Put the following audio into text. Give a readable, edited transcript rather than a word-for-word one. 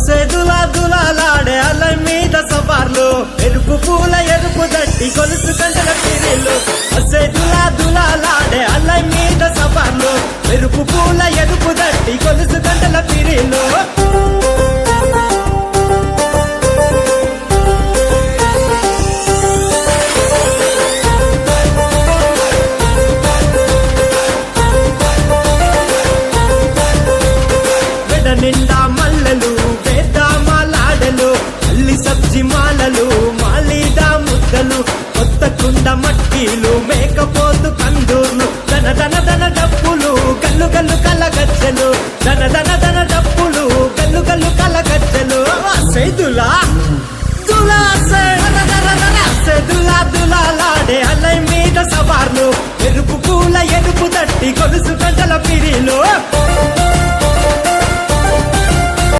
సేదులా దులాలాడే అలై మీద సవార్లు ఎరుపు పూల ఎరుపు దట్టి గొలుసు గంటల పిరిలు సేదులా దులాలాడే అలై మీద సవార్లు ఎరుపు పూల ఎరుపు దట్టి గొలుసు గంటల పిరిలు నిండా మల్లెలు వేద్దామాలాడలు అల్లి సబ్జి మాలలు మాలీదా ముద్దలు కొత్త కుండ మట్టీలు మేకపోతు కందూర్లు ధన ధన ధన డప్పులు గల్లు గల్లు కలగచ్చలు ధన ధన ధన డప్పులు గల్లు గల్లు కలగచ్చలు సేదులా దులా సేదులా దులాలాడే అలై మీద సవార్లు ఎరుపు పూల ఎరుపు దట్టి గొలుసు గంటల పిరిలు